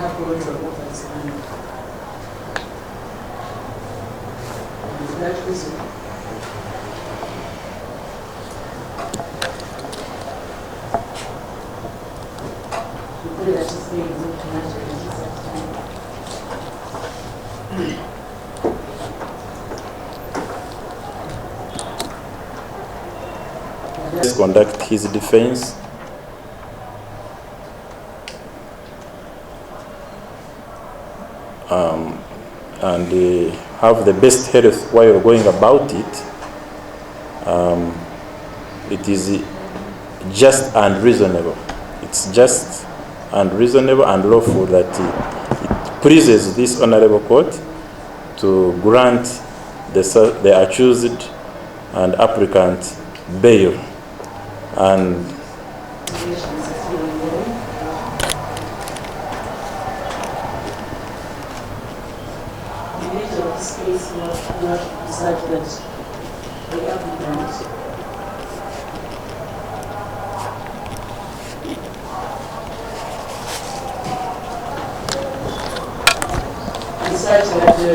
Kakwenza offers and that reason. We put it as a thing to answer Let's conduct his defense. And have the best health while you're going about it. It is just unreasonable. It's just unreasonable and lawful that it pleases this honorable court to grant the accused and applicant bail. And this case not such that the applicant such that the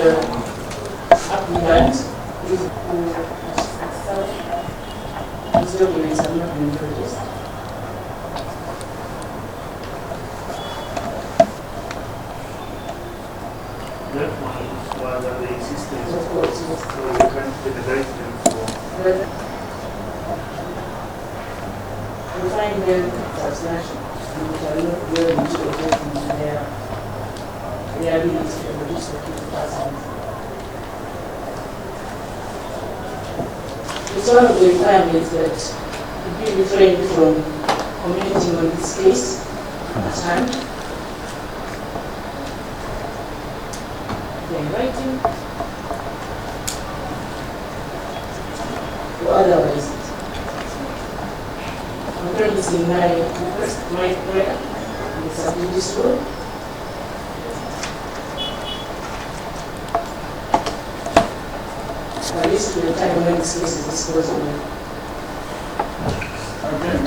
applicant his documents have not been produced. The existence of course, yes. So you can categorize them for. We find them substantial and which are not willing to object in their ability to produce the 50,000. It's one of the requirements that we refrain from commenting on this case at hand. Writing or otherwise. I'm promising my request, my prayer, and submit this role. At least to the time when this case is disposed of.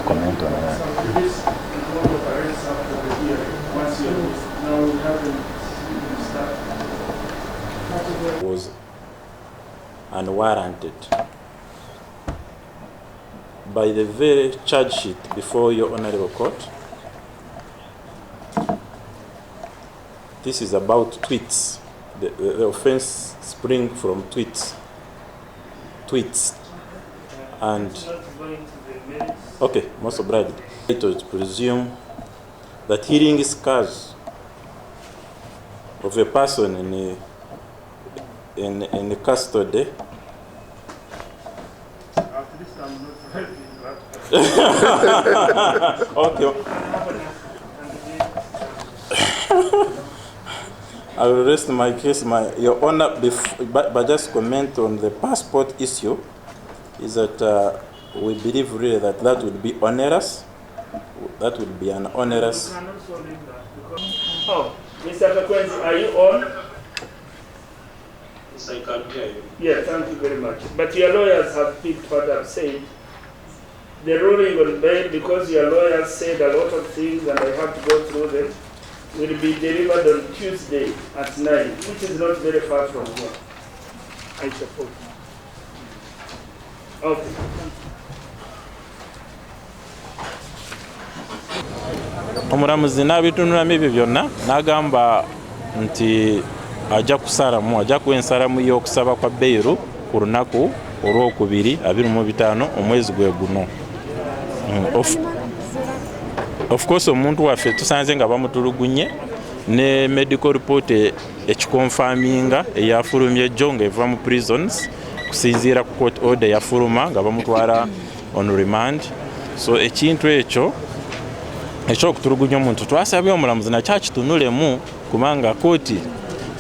comment on that. So this is one of our arrests after the hearing. Once you now we haven't started. Was unwarranted by the very charge sheet before your honorable court. This is about tweets. The offense spring from tweets. And okay, most obliged. It was presumed that hearing scars of a person in custody. After this, I'm not writing that. Okay. I will rest my case. Your Honor, but just comment on the passport issue. Is that we believe really that would be onerous. That would be an onerous. You can also leave that because. Oh, Mr. Kakwenza, are you on? Yes, I can hear you. Yeah, thank you very much. But your lawyers have picked what I've said. The ruling on bail, because your lawyers said a lot of things and I have to go through them, will be delivered on Tuesday at 9, which is not very far from here, I suppose. Okay. Omulamuzi n'abitunulamu ebyo byonna n'agamba nti ajja kuwa ensalamu y'okusaba kwa beiru ku lunaku olwokubiri 25 omwezi gwe guno. Of course omuntu waffe tusanze nga bamutulugunye ne medical report ekikonfaminga eyafulumye jjo nga eva mu prisons kusinziira ku court order yafuluma nga bamutwala on remand. So ekintu ekyo ekyokutulugunya omuntu twasabye omulamuzi nakyakitunulemu kubanga kooti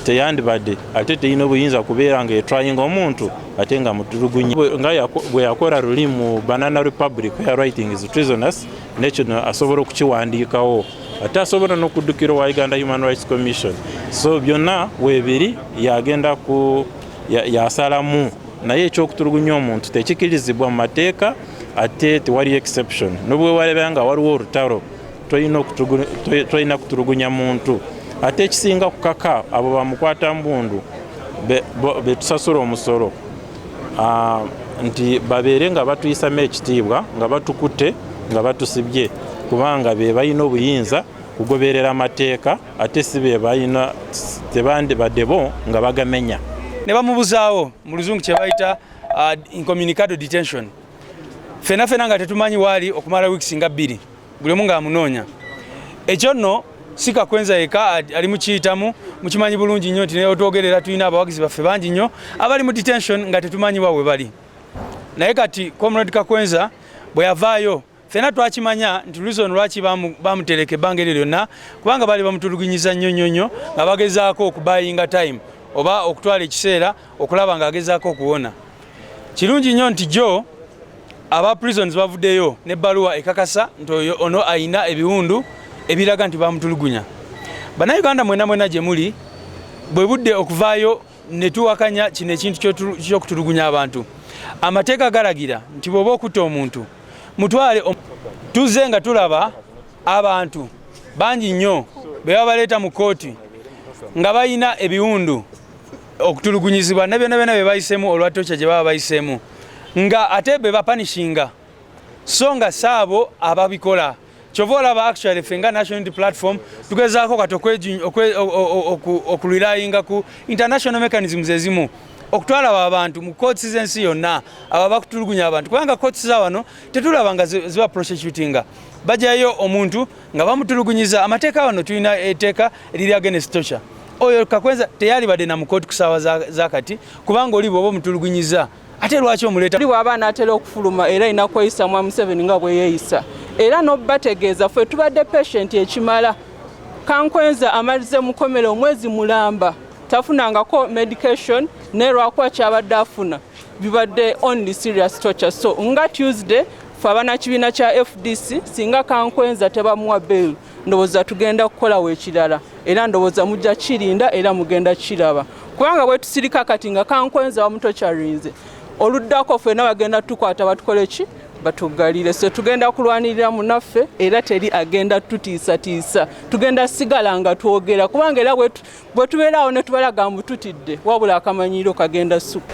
teyandibadde ate teyina obuyinza kubeera nga etrying omuntu ate nga mutulugunye nga bwe yakola luli mu Banana Republic where writing is treasonous nekyo asobola okukiwandiikawo ate asobola n'okuddukira wa Uganda Human Rights Commission. So byonna weebiri yagenda yasalamu naye ekyokutulugunya omuntu tekikirizibwa mu mateeka ate tewali exception. Nobwe waleba nga waliwo olutalo toyina kutulugunya muntu ate ekisinga kukaka abo bamukwata mbundu betusasula omusolo nti babeere nga batuyisamu ekitiibwa nga batukutte nga batusibye kubanga be balina obuyinza kugoberera amateeka ate si be balina tebandibadde bo nga bagamenya. Ne bamubuzaawo mu luzungu kye bayita incommunicado detention. Fena nga tetumanyi waali okumala weeks nga 2 buli omu nga amunoonya. Ekyo nno si Kakwenza yeka ali mukiyitamu mukimanyi bulungi nnyo nti neotwogerera tulina abawagizi baffe bangi nnyo abali mu detention nga tetumanyi wawe bali. Naye kati Comrade Kakwenza bwe yavaayo fena twakimanya nti reason lwaki bamutereka ebbanga eryo lyonna kubanga bali bamutulugunyiza nnyo nga bagezaako okubuyinga time oba okutwala ekiseera okulaba ng'agezaako okuwona. Kirungi nnyo nti jo aba prisons bavuddeyo n'ebbaluwa ekakasa nti ono ayina ebiwundu ebiraga nti bamutulugunya. Bannayuganda mwena gye muli bwe budde okuvaayo ne tuwakanya kino ekintu ky'okutulugunya abantu. Amateeka galagira nti bw'oba okutta omuntu mutwale tuzze nga tulaba abantu bangi nnyo be babaleeta mu kooti nga balina ebiwundu okutulugunyizibwa ne byonna bye bayisemu olwatokya gye baba bayiseemu nga ate be bapanishinga so nga saabo ababikola. Kyova olaba actually fenga National Unity Platform tugezaako kati okulirayinga ku international mechanisms ezimu okutwala abantu mu courts z'ensi yonna aba bakutulugunya abantu kubanga courts za wano tetulaba nga ziba prosecutinga bajayo omuntu nga bamutulugunyiza. Amateeka wano tulina etteeka eriri against torture. Oyo Kakwenza teyali badde na mu court kusaawa za kati kubanga oli bw'oba omutulugunyiza ate lwaki omuleeta oli bw'aba anaatera okufuluma era alina kweyisa mu Museveni nga bwe yeeyisa era n'obategeeza ffe tubadde patient ekimala. Kakwenza amalize mu Komera omwezi mulamba tafunangako medication ne lwakuba kyabadde afuna bibadde only serious torture. So nga Tuesday ffe abannakibiina kya FDC singa Kakwenza tebamuwa bail ndowooza tugenda kukolawo ekirala era ndowooza mujja kirinda era mugenda kiraba kubanga bwe tusirika kati nga Kakwenza bamutocharinze oluddako ffenna bagenda tukwata batukola ki batugalire. So tugenda kulwanirira munaffe era teri agenda tutiisatiisa tugenda sigala nga twogera kubanga era bwe tubeerawo ne tubalaga mbu tutidde wabula akamanyiro kagenda suku.